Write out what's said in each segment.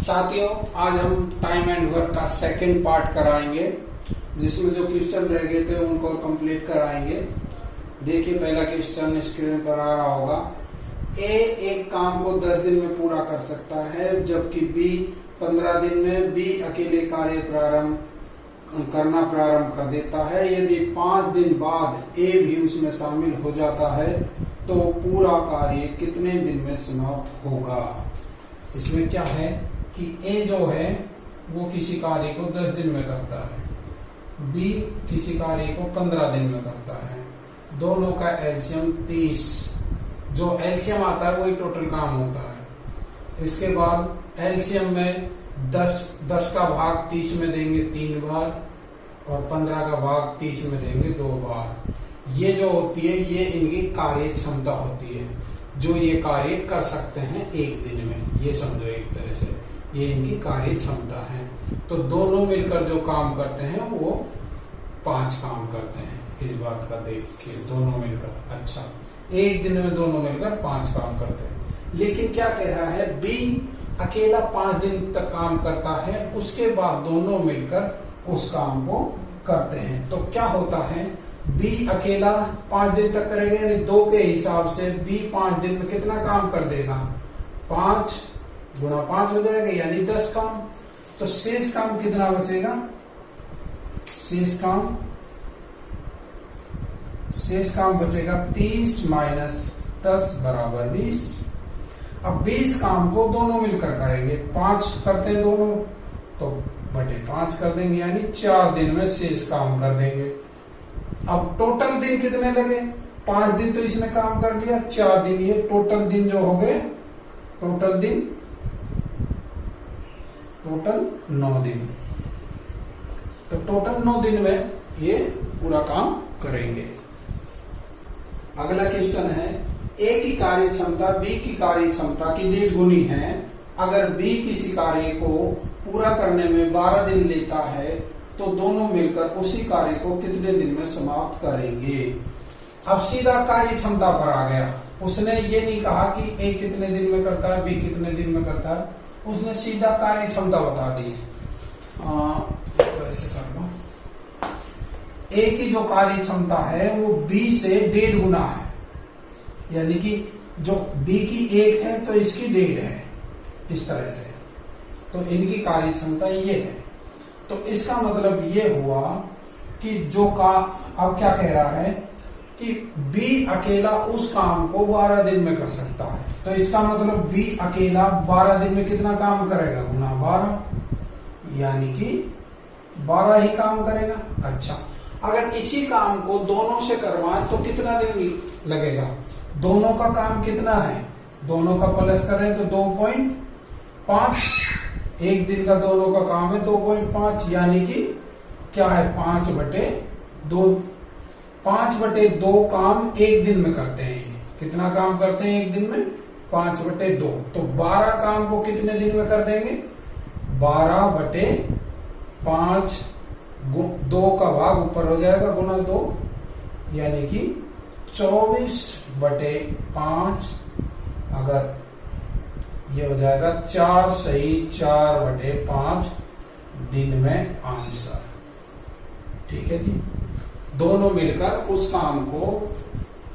साथियों, आज हम टाइम एंड वर्क का सेकंड पार्ट कराएंगे, जिसमें जो क्वेश्चन रह गए थे उनको कंप्लीट कराएंगे। देखिए, पहला क्वेश्चन स्क्रीन पर आ रहा होगा। ए एक काम को 10 दिन में पूरा कर सकता है, जबकि बी 15 दिन में। बी अकेले कार्य करना प्रारंभ कर देता है। यदि 5 दिन बाद ए भी उसमें शामिल हो जाता है तो पूरा कार्य कितने दिन में समाप्त होगा। इसमें क्या है कि ए जो है वो किसी कार्य को 10 दिन में करता है, बी किसी कार्य को 15 दिन में करता है। दोनों का एलसीएम 30, जो एलसीएम आता है वही टोटल काम होता है। इसके बाद एलसीएम में 10 का भाग 30 में देंगे 3 बार, और 15 का भाग 30 में देंगे 2 बार। ये जो होती है ये इनकी कार्य क्षमता होती है, जो ये कार्य कर सकते हैं एक दिन में। ये समझो, एक तरह से ये इनकी कार्य क्षमता है। तो दोनों मिलकर जो काम करते हैं वो 5 काम करते हैं। इस बात का देखिए, दोनों मिलकर, अच्छा, एक दिन में दोनों मिलकर 5 काम करते हैं। लेकिन क्या कह रहा है, बी अकेला 5 दिन तक काम करता है, उसके बाद दोनों मिलकर उस काम को करते हैं। तो क्या होता है, बी अकेला 5 दिन तक करेगा, यानी 2 के हिसाब से बी 5 दिन में कितना काम कर देगा, 5 गुणा 5 हो जाएगा, यानी 10 काम। तो शेष काम कितना बचेगा, शेष काम बचेगा 30 माइनस 10 बराबर 20। अब 20 काम को दोनों मिलकर करेंगे, 5 करते हैं दोनों तो बटे 5 कर देंगे, यानी 4 दिन में शेष काम कर देंगे। अब टोटल दिन कितने लगे, 5 दिन तो इसमें काम कर लिया, 4 दिन ये टोटल दिन जो हो गए, टोटल 9 दिन। तो टोटल 9 दिन में ये पूरा काम करेंगे। अगला क्वेश्चन है, ए की कार्य क्षमता बी की कार्य क्षमता की 1.5 गुनी है। अगर बी किसी कार्य को पूरा करने में 12 दिन लेता है तो दोनों मिलकर उसी कार्य को कितने दिन में समाप्त करेंगे। अब सीधा कार्य क्षमता पर आ गया। उसने ये नहीं कहा कि ए कितने दिन में करता है, बी कितने दिन में करता है, उसने सीधा कार्य क्षमता बता दी। तो ऐसे कर लो, ए की जो कार्य क्षमता है वो बी से 1.5 गुना है, यानी कि जो बी की 1 है तो इसकी 1.5 है, इस तरह से। तो इनकी कार्य क्षमता ये है। तो इसका मतलब ये हुआ कि अब क्या कह रहा है कि बी अकेला उस काम को 12 दिन में कर सकता है। तो इसका मतलब बी अकेला 12 दिन में कितना काम करेगा, गुना 12, यानी कि 12 ही काम करेगा। अच्छा, अगर इसी काम को दोनों से करवाएं तो कितना दिन लगेगा, दोनों का काम कितना है, दोनों का प्लस करें तो 2.5, एक दिन का दोनों का काम है 2.5, यानी कि क्या है, 5/2 काम एक दिन में करते हैं। कितना काम करते हैं एक दिन में, 5/2। तो 12 काम को कितने दिन में कर देंगे, 12/5, 2 का भाग ऊपर हो जाएगा गुना 2, यानी कि 24/5। अगर ये हो जाएगा 4 सही 4/5 दिन में आंसर। ठीक है जी, दोनों मिलकर उस काम को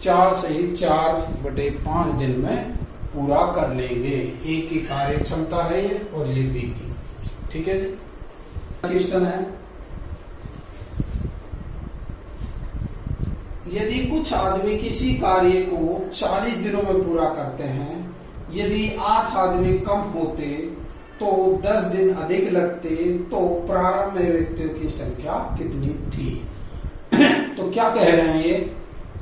4 सही 4/5 दिन में पूरा कर लेंगे। ए की कार्य क्षमता है ये, और ये बी की। ठीक है जी, क्वेश्चन है, यदि कुछ आदमी किसी कार्य को 40 दिनों में पूरा करते हैं, यदि 8 आदमी कम होते तो 10 दिन अधिक लगते, तो प्रारंभ में व्यक्तियों की संख्या कितनी थी। तो क्या कह रहे हैं ये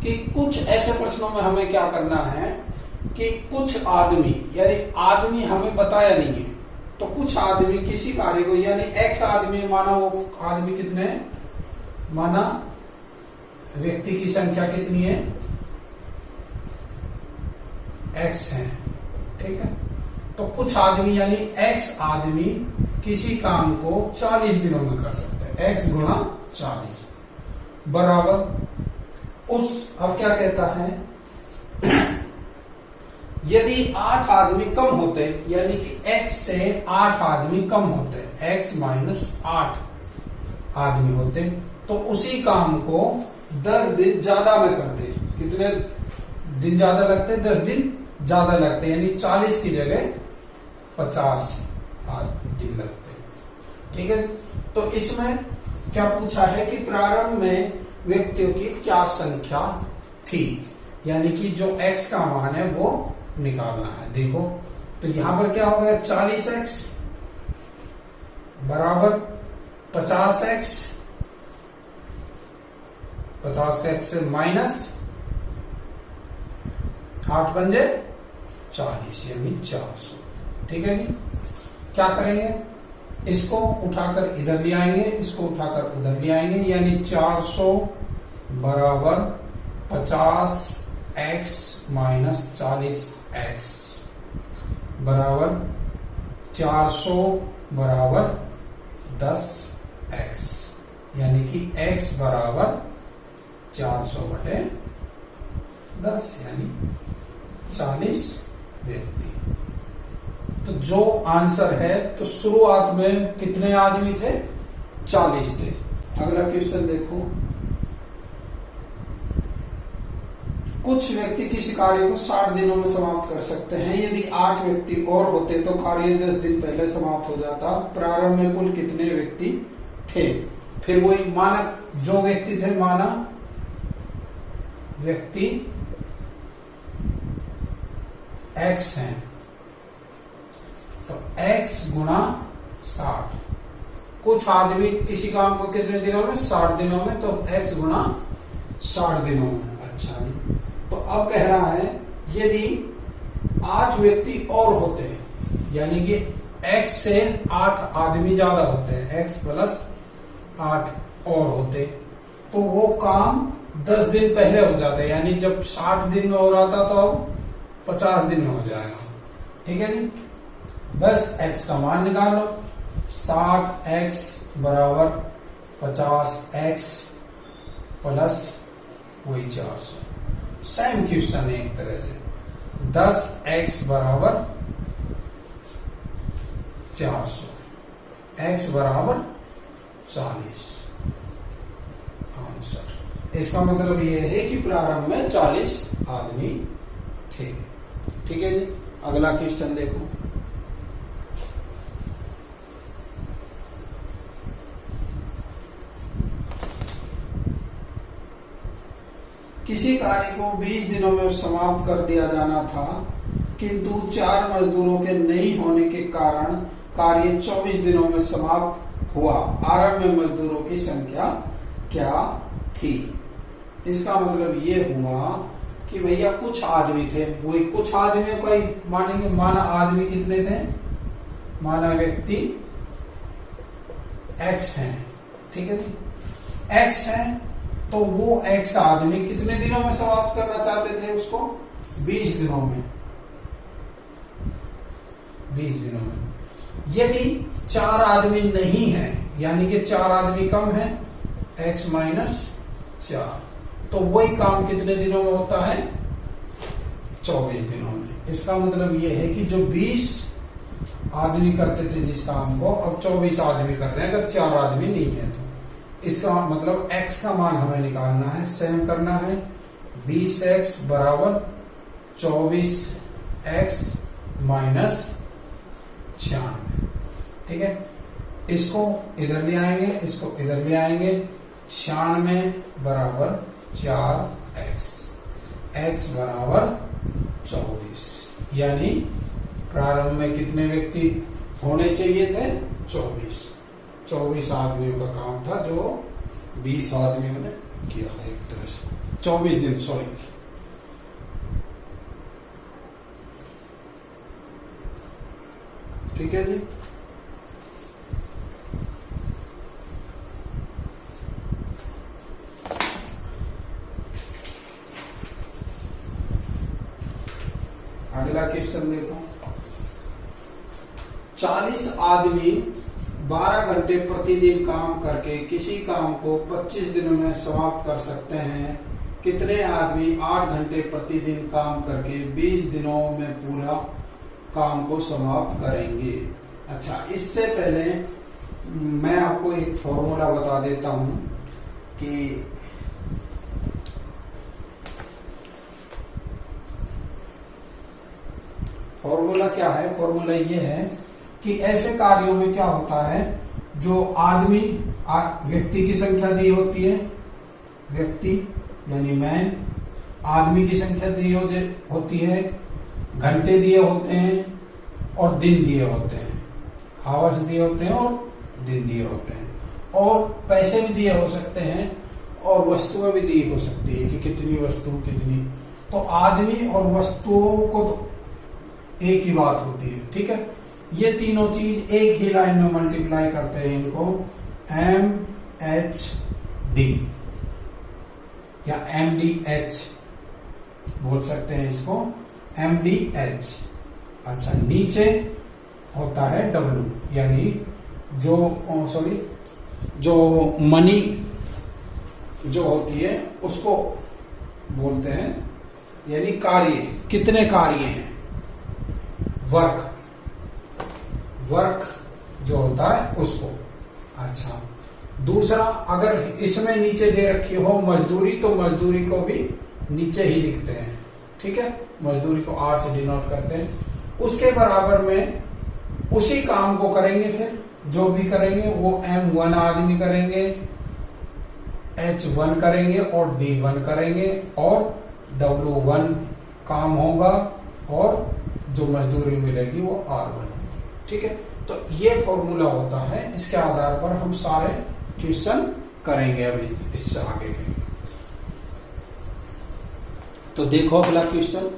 कि कुछ ऐसे प्रश्नों में हमें क्या करना है कि कुछ आदमी, यानी आदमी हमें बताया नहीं है, तो कुछ आदमी किसी कार्य को, यानी एक्स आदमी, माना वो आदमी कितने हैं, माना व्यक्ति की संख्या कितनी है, एक्स है। ठीक है, तो कुछ आदमी यानी एक्स आदमी किसी काम को 40 दिनों में कर सकते हैं, एक्स गुणा 40 बराबर उस, अब क्या कहता है, यदि 8 आदमी कम होते, यानी कि x से 8 आदमी कम होते, x माइनस 8 आदमी होते, तो उसी काम को 10 दिन ज्यादा में करते। कितने दिन ज्यादा लगते? 10 दिन ज्यादा लगते, यानी 40 की जगह 50 दिन लगते। ठीक है, तो इसमें क्या पूछा है कि प्रारंभ में व्यक्तियों की क्या संख्या थी, यानी कि जो x का मान है वो निकालना है। देखो तो यहां पर क्या हो गया, 40x बराबर 50x, 50x से माइनस 8 पंजे 40, यानी 400। ठीक है जी, क्या करेंगे, इसको उठाकर इधर ले आएंगे, इसको उठाकर उधर ले आएंगे, यानी 400 बराबर 50x माइनस 40x बराबर 400 बराबर 10x, यानी कि x बराबर 400 बटे 10, यानी 40 व्यक्ति। तो जो आंसर है, तो शुरुआत में कितने आदमी थे? 40 थे। अगला क्वेश्चन देखो, कुछ व्यक्ति किसी कार्य को 60 दिनों में समाप्त कर सकते हैं। यदि 8 व्यक्ति और होते तो कार्य 10 दिन पहले समाप्त हो जाता। प्रारंभ में कुल कितने व्यक्ति थे? फिर वही मानक जो व्यक्ति थे, माना व्यक्ति x हैं, तो x गुणा 60। कुछ आदमी किसी काम को कितने दिनों में? 60 दिनों में, तो x गुणा 60 दिनों में। अच्छा जी, तो अब कह रहा है यदि 8 व्यक्ति और होते, यानी कि x से 8 आदमी ज्यादा होते हैं, x प्लस 8 और होते, तो वो काम 10 दिन पहले हो जाते, यानी जब 60 दिन में हो रहा था तो अब 50 दिन में हो जाएगा। ठीक है जी, बस x का मान निकालो। 60x बराबर 50x प्लस वही 400। सेम क्वेश्चन है एक तरह से। 10x बराबर 400, x बराबर 40 आंसर। इसका मतलब यह है कि प्रारंभ में 40 आदमी थे। ठीक है जी, अगला क्वेश्चन देखो। किसी कार्य को 20 दिनों में समाप्त कर दिया जाना था, किंतु 4 मजदूरों के नहीं होने के कारण कार्य 24 दिनों में समाप्त हुआ। आरंभ में मजदूरों की संख्या क्या थी? इसका मतलब ये हुआ कि भैया कुछ आदमी थे, वही कुछ आदमियों को ही मानेंगे। माना आदमी कितने थे? माना व्यक्ति x हैं। ठीक है जी, x हैं, तो वो x आदमी कितने दिनों में समाप्त करना चाहते थे उसको? 20 दिनों में। 20 दिनों में। यदि 4 आदमी नहीं है, यानी कि 4 आदमी कम है, x माइनस 4, तो वही काम कितने दिनों में होता है? 24 दिनों में। इसका मतलब यह है कि जो 20 आदमी करते थे जिस काम को, अब 24 आदमी कर रहे हैं, अगर 4 आदमी नहीं है तो। इसका मतलब x का मान हमें निकालना है, सेम करना है। 20x बराबर 24x माइनस 96। ठीक है, इसको इधर ले आएंगे, इसको इधर ले आएंगे। 96 बराबर 4x, x बराबर 24, यानी प्रारंभ में कितने व्यक्ति होने चाहिए थे? 24 आदमियों का काम था, जो 20 आदमियों ने किया है एक तरह से। 24 दिन, सॉरी। ठीक है जी, अगला क्वेश्चन देखो। 40 आदमी 12 घंटे प्रतिदिन काम करके किसी काम को 25 दिनों में समाप्त कर सकते हैं, कितने आदमी 8 घंटे प्रतिदिन काम करके 20 दिनों में पूरा काम को समाप्त करेंगे। अच्छा, इससे पहले मैं आपको एक फॉर्मूला बता देता हूं कि फॉर्मूला क्या है। फॉर्मूला ये है कि ऐसे कार्यों में क्या होता है, जो आदमी व्यक्ति की संख्या दी होती है, व्यक्ति यानी मैन, आदमी की संख्या दी होती है, घंटे दिए होते हैं और दिन दिए होते हैं, हावर्स दिए होते हैं और दिन दिए होते हैं, और पैसे भी दिए हो सकते हैं और वस्तुएं भी दी हो सकती है कि कितनी वस्तु कितनी। तो आदमी और वस्तुओं को तो एक ही बात होती है, ठीक है। ये तीनों चीज एक ही लाइन में मल्टीप्लाई करते हैं, इनको MHD या MDH बोल सकते हैं, इसको MDH। अच्छा, नीचे होता है W, यानी जो मनी जो होती है उसको बोलते हैं, यानी कार्य, कितने कार्य हैं, वर्क जो होता है उसको। अच्छा, दूसरा, अगर इसमें नीचे दे रखी हो मजदूरी, तो मजदूरी को भी नीचे ही लिखते हैं, ठीक है। मजदूरी को R से डिनोट करते हैं। उसके बराबर में उसी काम को करेंगे, फिर जो भी करेंगे वो M1 आदमी करेंगे, H1 करेंगे और D1 करेंगे, और W1 काम होगा और जो मजदूरी मिलेगी वो R1, ठीक है। तो ये फॉर्मूला होता है, इसके आधार पर हम सारे क्वेश्चन करेंगे अभी इससे आगे के। तो देखो अगला क्वेश्चन,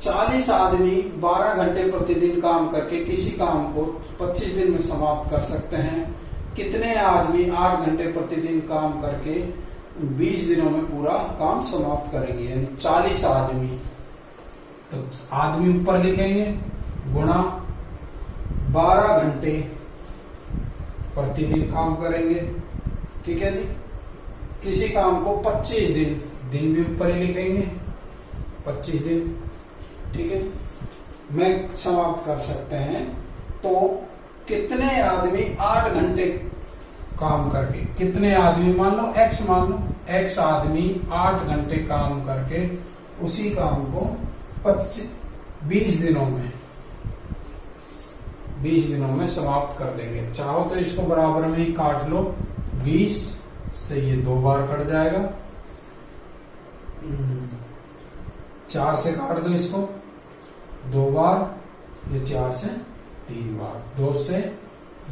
40 आदमी 12 घंटे प्रतिदिन काम करके किसी काम को 25 दिन में समाप्त कर सकते हैं। कितने आदमी 8 घंटे प्रतिदिन काम करके 20 दिनों में पूरा काम समाप्त करेंगे, यानी 40 आदमी। तो आदमी ऊपर लिखेंगे गुणा 12 घंटे प्रतिदिन काम करेंगे, ठीक है जी। किसी काम को 25 दिन भी ऊपर ही लिखेंगे, 25 दिन, ठीक है, में समाप्त कर सकते हैं। तो कितने आदमी 8 घंटे काम करके, कितने आदमी मान लो X मान लो, X आदमी 8 घंटे काम करके उसी काम को 20 दिनों में समाप्त कर देंगे। चाहो तो इसको बराबर में ही काट लो, 20 से ये 2 बार कट जाएगा, 4 से काट दो इसको 2 बार, ये 4 से 3 बार, 2 से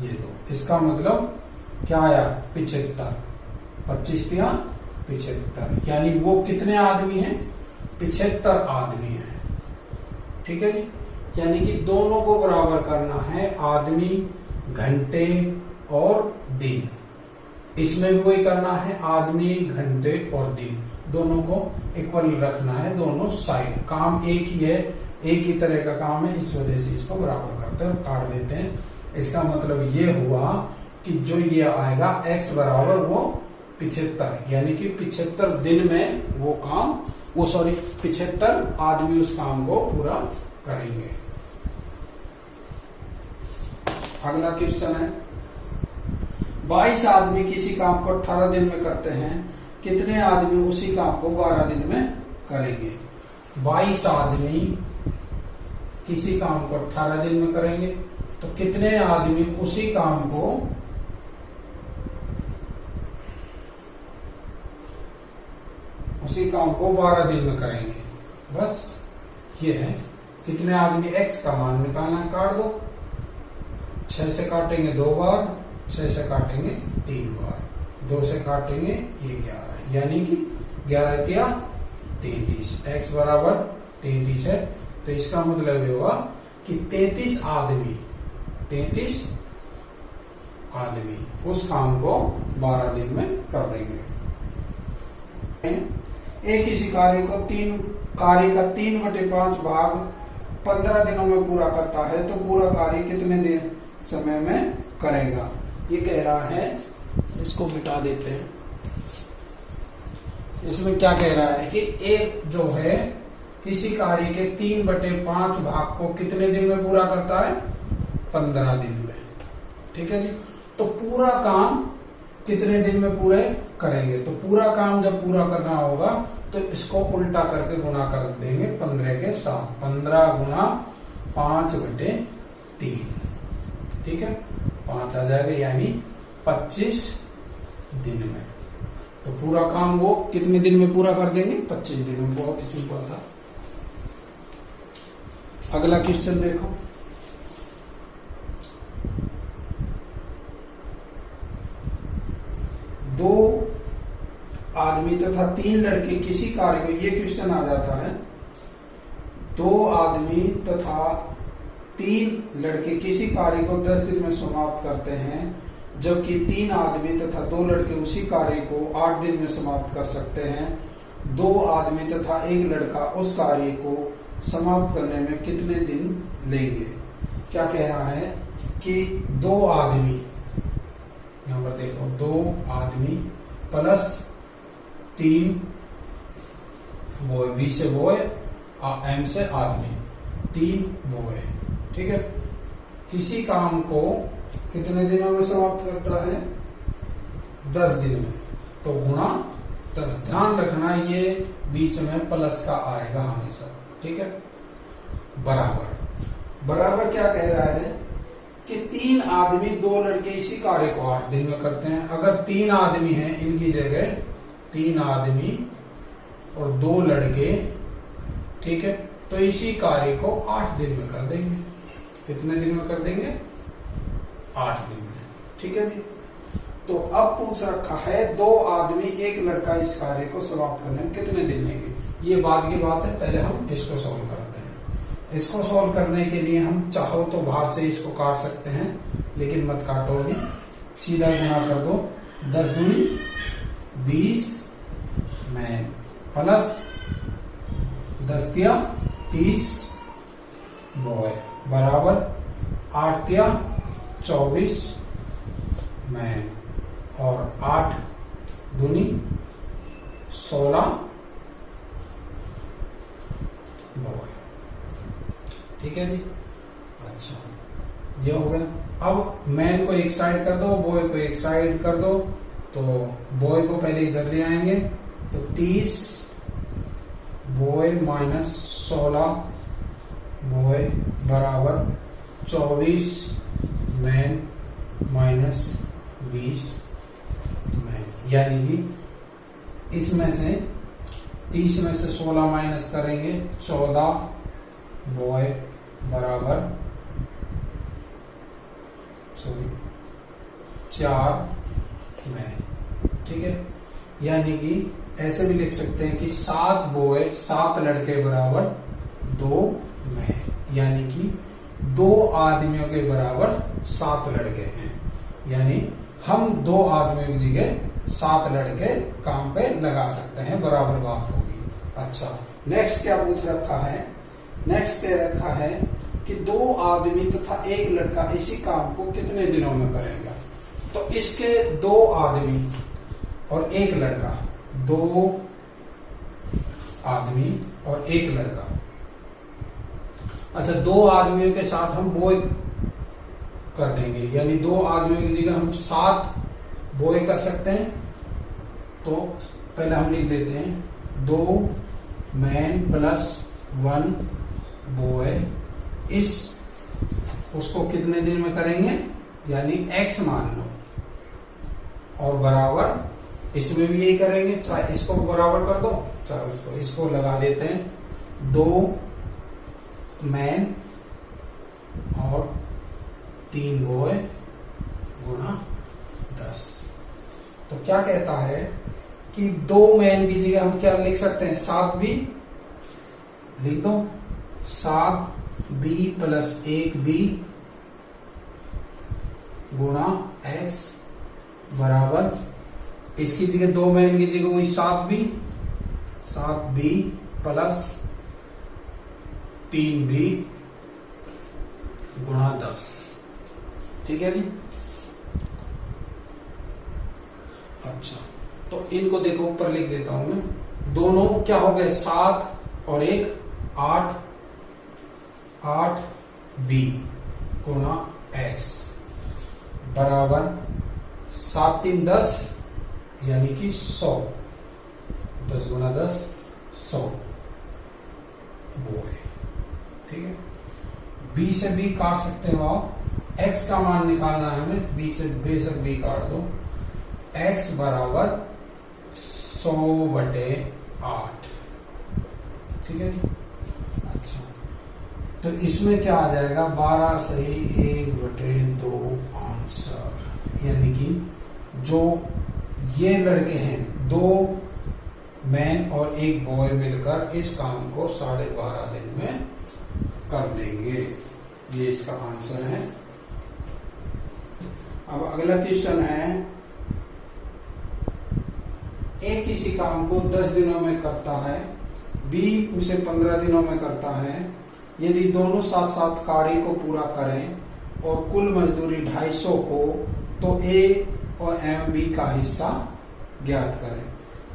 ये 2। इसका मतलब क्या आया, 75, 25 या 75, यानी वो कितने आदमी हैं, 75 आदमी हैं, ठीक है जी। यानी कि दोनों को बराबर करना है, आदमी, घंटे और दिन। इसमें भी वही करना है, आदमी, घंटे और दिन, दोनों को इक्वल रखना है, दोनों साइड। काम एक ही है, एक ही तरह का काम है, इस वजह से इसको बराबर करते हैं, काट देते हैं। इसका मतलब ये हुआ कि जो ये आएगा X बराबर वो 75, यानी कि 75 दिन में वो काम, 75 आदमी उस काम को पूरा करेंगे। अगला क्वेश्चन है, 22 आदमी किसी काम को 18 दिन में करते हैं, कितने आदमी उसी काम को 12 दिन में करेंगे। 22 आदमी किसी काम को 18 दिन में करेंगे, तो कितने आदमी उसी काम को 12 दिन में करेंगे। बस ये है, कितने आदमी X का मान निकालना है, काट दो, 6 से काटेंगे 2 बार, 6 से काटेंगे 3 बार, 2 से काटेंगे ये 11, यानी कि 11 या 33, X बराबर 33 है। तो इसका मतलब ये हुआ कि 33 आदमी उस काम को 12 दिन में कर देंगे। एक किसी कार्य का 3/5 भाग 15 दिनों में पूरा करता है, तो पूरा कार्य कितने दिन समय में करेगा, ये कह रहा है। इसको मिटा देते हैं। इसमें क्या कह रहा है कि एक जो है किसी कार्य के 3/5 भाग को कितने दिन में पूरा करता है? 15 दिन में। ठीक है जी। तो पूरा काम कितने दिन में पूरे करेंगे? तो पूरा काम जब पूरा करना होगा तो इसको उल्टा करके गुणा कर देंगे 15 के साथ। 15 गुणा 5/3, ठीक है, 5 आ जाएगा, यानी 25 दिन में। तो पूरा काम वो कितने दिन में पूरा कर देंगे? 25 दिन में। बहुत ही सिंपल था। अगला क्वेश्चन देखो। दो आदमी तथा 3 लड़के किसी कार्य को, ये क्वेश्चन आ जाता है, 2 आदमी तथा 3 लड़के किसी कार्य को 10 दिन में समाप्त करते हैं, जबकि 3 आदमी तथा 2 लड़के उसी कार्य को 8 दिन में समाप्त कर सकते हैं। 2 आदमी तथा 1 लड़का उस कार्य को समाप्त करने में कितने दिन लेंगे? क्या कह रहा है कि 2 आदमी, यहां पर देखो, 2 आदमी प्लस 3 बॉय, बी से बॉय, एम से आदमी, 3 बॉय, ठीक है, किसी काम को कितने दिनों में समाप्त करता है? 10 दिन में। तो गुणा 10। ध्यान रखना ये बीच में प्लस का आएगा हमेशा, ठीक है। बराबर, बराबर क्या कह रहा है कि 3 आदमी 2 लड़के इसी कार्य को 8 दिन में करते हैं। अगर 3 आदमी हैं, इनकी जगह 3 आदमी और 2 लड़के, ठीक है, तो इसी कार्य को 8 दिन में कर देंगे। कितने दिन में कर देंगे? 8 दिन में, ठीक है जी। तो अब पूछ रखा है 2 आदमी 1 लड़का इस कार्य को समाप्त करने में कितने दिन लेंगे? ये बाद की बात है, पहले हम इसको सॉल्व करते हैं। इसको सॉल्व करने के लिए हम चाहो तो बाहर से इसको काट सकते हैं, लेकिन मत काटो भी, सीधा गुणा कर दो। 10 दूनी 20 में प्लस 10 तिया 30 बॉय बराबर 8 तिया 24 मैन और 8 दूनी 16 बॉय, ठीक है जी। अच्छा, ये हो गया। अब मैन को एक साइड कर दो, बॉय को एक साइड कर दो। तो बॉय को पहले इधर ले आएंगे, तो 30 बॉय माइनस 16 बॉय बराबर 24 मैन माइनस 20 मैन, यानी कि इसमें से 30 में से 16 माइनस करेंगे, 14 बॉय बराबर 4 मैन, ठीक है। यानी कि ऐसे भी लिख सकते हैं कि 7 बॉय 7 लड़के बराबर 2 मैन, यानी कि 2 आदमियों के बराबर 7 लड़के हैं। यानी हम 2 आदमियों की जगह 7 लड़के काम पे लगा सकते हैं, बराबर बात होगी। अच्छा, नेक्स्ट क्या पूछ रखा है? नेक्स्ट कह रखा है कि 2 आदमी तथा 1 लड़का इसी काम को कितने दिनों में करेंगे? तो इसके 2 आदमी और 1 लड़का, 2 आदमी और 1 लड़का। अच्छा, 2 आदमियों के साथ हम बॉय कर देंगे, यानी 2 आदमियों की जगह हम 7 बॉय कर सकते हैं। तो पहले हम लिख देते हैं 2 मैन प्लस 1 बॉय, इस उसको कितने दिन में करेंगे, यानी x मान लो, और बराबर इसमें भी यही करेंगे। चाहे इसको बराबर कर दो, चाहे इसको लगा देते हैं 2 मैन और 3 बॉय गुणा 10। तो क्या कहता है कि 2 मैन की जगह हम क्या लिख सकते हैं? 7 भी लिख दो, 7 बी प्लस 1 बी गुणा x बराबर, इसकी जगह 2 मैन की जगह वही 7 बी प्लस 3 बी गुणा 10, ठीक है जी। अच्छा, तो इनको देखो ऊपर लिख देता हूं मैं, दोनों क्या हो गए 7 और 1 8, 8b गुणा x बराबर 7 3 10 यानी कि 100, 10 गुणा 10 100 वो है। ठीक है, b से b काट सकते हो आप, x का मान निकालना है हमें, b से बेशक b काट दो, x बराबर 100/8। ठीक है, अच्छा तो इसमें क्या आ जाएगा 12 सही 1/2 आंसर, यानी कि जो ये लड़के हैं 2 मैन और 1 बॉय मिलकर इस काम को 12.5 दिन में कर देंगे, ये इसका आंसर है। अब अगला क्वेश्चन है, ए किसी काम को 10 दिनों में करता है, बी उसे 15 दिनों में करता है। यदि दोनों साथ साथ कार्य को पूरा करें और कुल मजदूरी 250 हो तो ए और एम बी का हिस्सा ज्ञात करें।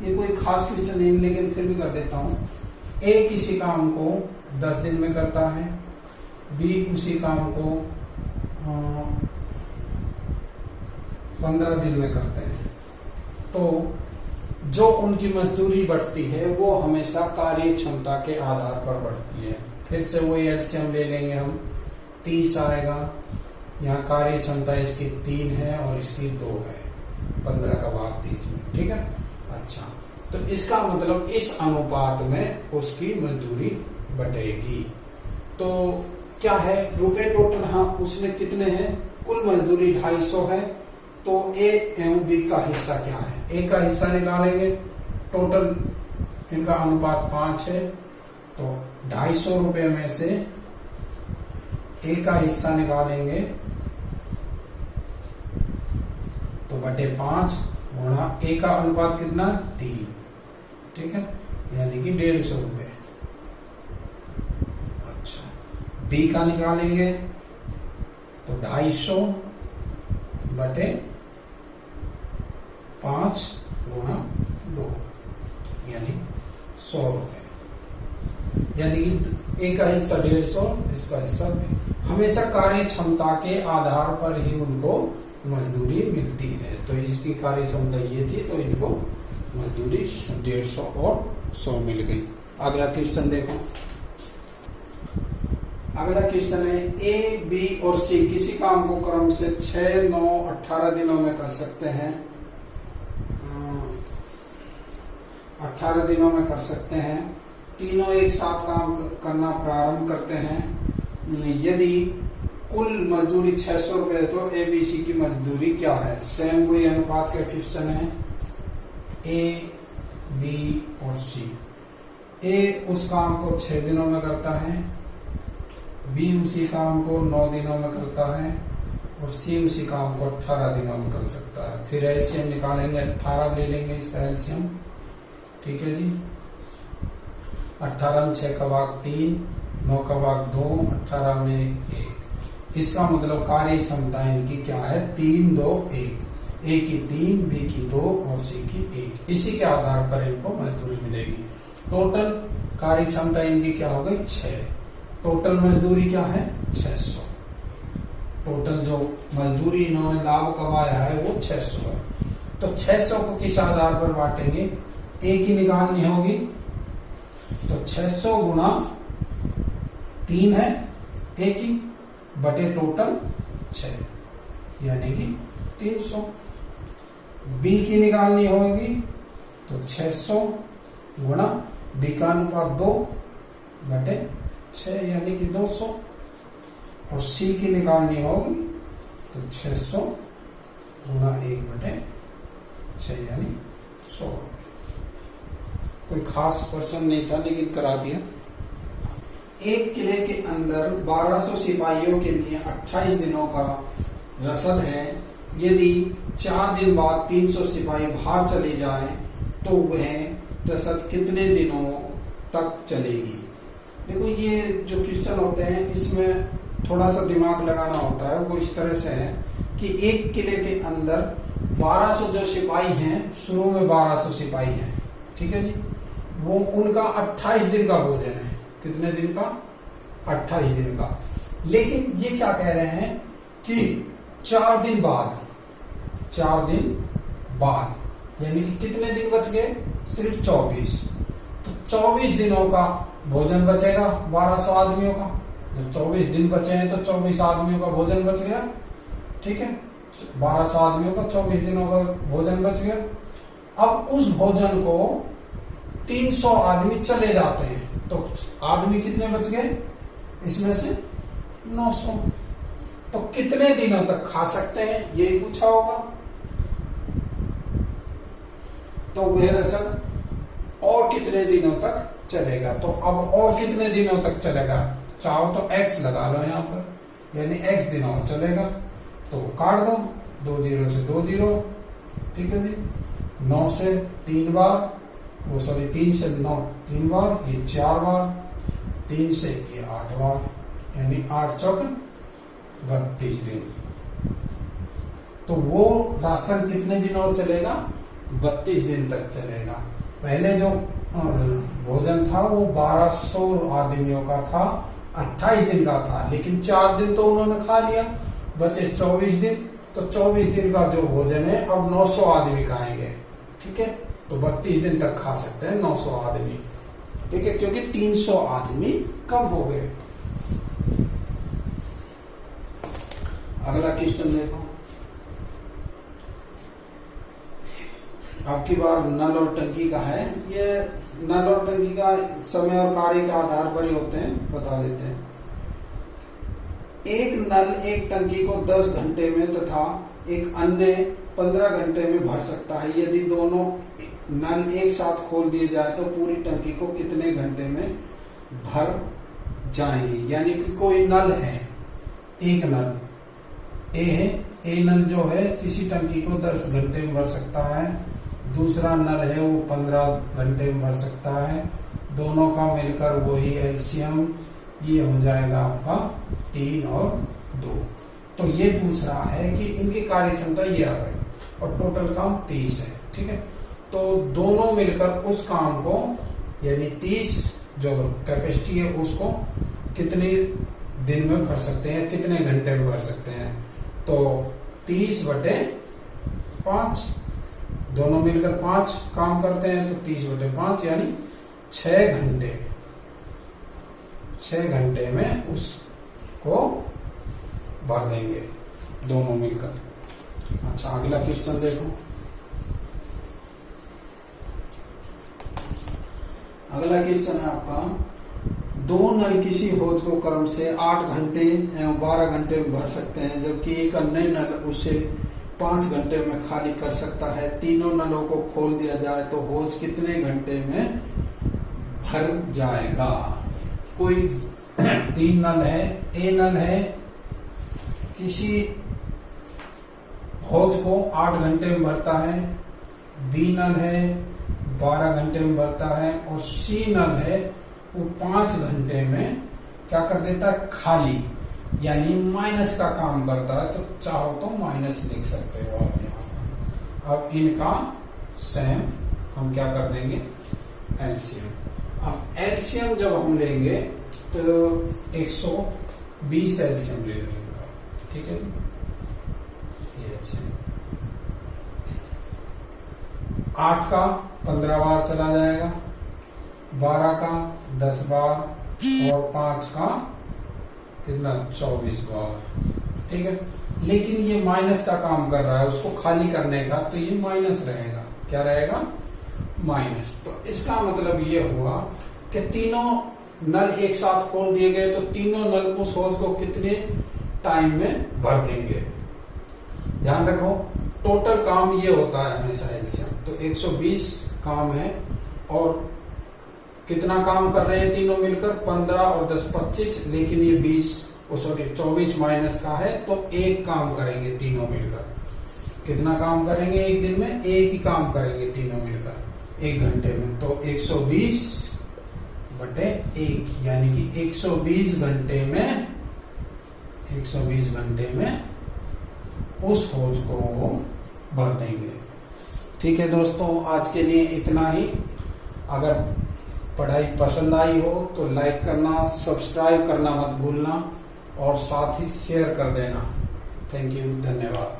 ये कोई खास क्वेश्चन नहीं लेकिन फिर भी कर देता हूं। ए किसी काम को 10 दिन में करता है, बी उसी काम को 15 दिन में करते हैं, तो जो उनकी मजदूरी बढ़ती है वो हमेशा कार्य क्षमता के आधार पर बढ़ती है। फिर से वही एलसीएम ले लेंगे हम, 30 आएगा, यहाँ कार्य क्षमता इसकी 3 है और इसकी 2 है, 15 का भाग 30 में। ठीक है, अच्छा तो इसका मतलब इस अनुपात में उसकी मजदूरी बढ़ेगी। तो क्या है रुपए टोटल, हाँ उसने कितने हैं, कुल मजदूरी 250 है, तो ए एवं बी का हिस्सा क्या है, ए का हिस्सा निकालेंगे, टोटल इनका अनुपात 5 है, तो 250 रुपए में से ए का हिस्सा निकालेंगे तो बटे 5 गुणा ए का अनुपात कितना 3। ठीक है, यानी कि 150 रुपए। अच्छा, बी का निकालेंगे तो 250 बटे 5 गुणा 2 यानी 100 रुपए, यानी कि ए का हिस्सा 150, इसका हिस्सा 2। हमेशा कार्य क्षमता के आधार पर ही उनको मजदूरी मिलती है, तो इसकी कार्य क्षमता ये थी तो इनको मजदूरी 150 और 100 मिल गई। अगला क्वेश्चन देखो, अगला क्वेश्चन है ए बी और सी किसी काम को क्रम से 6 9 18 दिनों में कर सकते हैं, 18 दिनों में कर सकते हैं। तीनों एक साथ काम करना प्रारंभ करते हैं। यदि कुल मजदूरी 600 रुपए तो ए बी सी की मजदूरी क्या है, सेम वही अनुपात का क्वेश्चन है। ए बी और सी, ए उस काम को 6 दिनों में करता है, बी उसी काम को 9 दिनों में करता है और सी उसी काम को 18 दिनों में कर सकता है। फिर एलसीएम निकालेंगे, 18 ले लेंगे इसका एलसीएम। ठीक है जी, 18 में 6 का भाग 3, 9 का भाग 2, 18 में 1। इसका मतलब कार्य क्षमता इनकी क्या है 3 2 1, ए की 3, बी की 2 और सी की 1। इसी के आधार पर इनको मजदूरी मिलेगी। टोटल कार्य क्षमता इनकी क्या हो गई 6, टोटल मजदूरी क्या है 600। टोटल जो मजदूरी इन्होंने लाभ कमाया है वो 600 है। तो 600 को किस आधार पर बांटेंगे, ए की निकालनी होगी, तो 600 गुणा 3 है ए की बटे टोटल 6 यानी कि 300। बी की निकालनी होगी तो 600 गुणा बी का अनुपात 2 बटे 6 यानी कि 200, और सी की निकालनी होगी तो 600 गुणा 1 बटे 6 यानी 100। कोई खास क्वेश्चन नहीं था लेकिन करा दिया। एक किले के अंदर 1200 सिपाहियों के लिए 28 दिनों का रसद है। यदि 4 दिन बाद 300 सिपाही बाहर चले जाएं तो वह रसद कितने दिनों तक चलेगी। देखो ये जो क्वेश्चन होते हैं इसमें थोड़ा सा दिमाग लगाना होता है। वो इस तरह से है कि एक किले के अंदर 1200 जो सिपाही हैं, शुरू में 1200 सिपाही हैं, ठीक है जी। वो उनका 28 दिन का भोजन है। कितने दिन का? 28 दिन का। लेकिन ये क्या कह रहे हैं कि 4 दिन बाद, 4 दिन बाद, यानी कि कितने दिन बच गए? सिर्फ 24। तो 24 दिनों का भोजन बचेगा 1200 आदमियों का। जब 24 दिन बचे हैं तो 24 आदमियों का भोजन बच गया। ठीक है, 1200 आदमियों का 24 दिनों का भोजन बच गया। अब उस भोजन को 300 आदमी चले जाते हैं, तो आदमी कितने बच गए इसमें से? 900। तो कितने दिनों तक खा सकते हैं, यही पूछा होगा। तो वह रसद और कितने दिनों तक चलेगा? तो अब और कितने दिनों तक चलेगा? चाहो तो x लगा लो यहां पर, यानी x दिनों चलेगा। तो काट दो, 2 0 से 2 0। ठीक है जी। 9 से 3 बार, वो सॉरी 3 से 9 3 बार, ये 4 बार, 3 से ये 8 बार, यानी 8 चौक 32 दिन। तो वो राशन कितने दिन और चलेगा? 32 दिन तक चलेगा। पहले जो भोजन था वो 1200 आदमियों का था, 28 दिन का था, लेकिन 4 दिन तो उन्होंने खा लिया, बचे 24 दिन। तो 24 दिन का जो भोजन है अब 900 आदमी खाएंगे। ठीक है, तो 32 दिन तक खा सकते हैं 900 आदमी। ठीक है, क्योंकि 300 आदमी कम हो गए। अगला क्वेश्चन देखो। आपकी बार नल और टंकी का है। ये नल और टंकी का समय और कार्य के आधार पर ही होते हैं, बता देते हैं। एक नल एक टंकी को 10 घंटे में तथा एक अन्य 15 घंटे में भर सकता है। यदि दोनों नल एक साथ खोल दिए जाए तो पूरी टंकी को कितने घंटे में भर जाएंगी? यानी कि कोई नल है, एक नल ए है, ए नल जो है किसी टंकी को 10 घंटे में भर सकता है, दूसरा नल है वो 15 घंटे में भर सकता है। दोनों का मिलकर वही एलसीएम ये हो जाएगा आपका 3 और 2। तो ये पूछ रहा है कि इनकी कार्य क्षमता ये आ गई और टोटल काम 30 है। ठीक है, तो दोनों मिलकर उस काम को, यानी 30 जो कैपेसिटी है उसको कितने दिन में भर सकते हैं, कितने घंटे में भर सकते हैं? तो 30/5, दोनों मिलकर 5 काम करते हैं, तो 30/5 यानी 6 घंटे। 6 घंटे में उसको भर देंगे दोनों मिलकर। अच्छा, अगला क्वेश्चन देखो। अगला क्वेश्चन है आपका, 2 नल किसी हौज को क्रम से 8 घंटे एवं 12 घंटे में भर सकते हैं, जबकि एक अन्य नल उसे 5 घंटे में खाली कर सकता है। तीनों नलों को खोल दिया जाए तो हौज कितने घंटे में भर जाएगा? कोई 3 नल है, ए नल है किसी हौज को 8 घंटे में भरता है, बी नल है 12 घंटे में भरता है, और सी नल है वो 5 घंटे में क्या कर देता है? खाली, यानी माइनस का काम करता है। तो चाहो तो माइनस लिख सकते हो आप यहाँ पर। अब इनका सेम हम क्या कर देंगे? एलसीएम। अब एलसीएम जब हम लेंगे तो 120 एलसीएम ले लेंगे। ठीक है जी, ये एलसीएम 8 का 15 बार चला जाएगा, 12 का 10 बार, और 5 का कितना? 24 बार। ठीक है, लेकिन ये माइनस का काम कर रहा है, उसको खाली करने का, तो ये माइनस रहेगा। क्या रहेगा? माइनस। तो इसका मतलब ये हुआ कि तीनों नल एक साथ खोल दिए गए तो तीनों नल उस हौज को कितने टाइम में भर देंगे? ध्यान रखो, टोटल काम ये होता है हमेशा एलसीएम। तो 120 काम है, और कितना काम कर रहे हैं तीनों मिलकर? 15 और 10 25, लेकिन ये 24 माइनस का है, तो एक काम करेंगे तीनों मिलकर। कितना काम करेंगे एक दिन में? एक ही काम करेंगे तीनों मिलकर 1 घंटे में। तो 120/1, यानी कि 120 घंटे में, 120 घंटे में उस हौज को वो भर देंगे। ठीक है दोस्तों, आज के लिए इतना ही। अगर पढ़ाई पसंद आई हो तो लाइक करना, सब्सक्राइब करना मत भूलना और साथ ही शेयर कर देना। थैंक यू, धन्यवाद।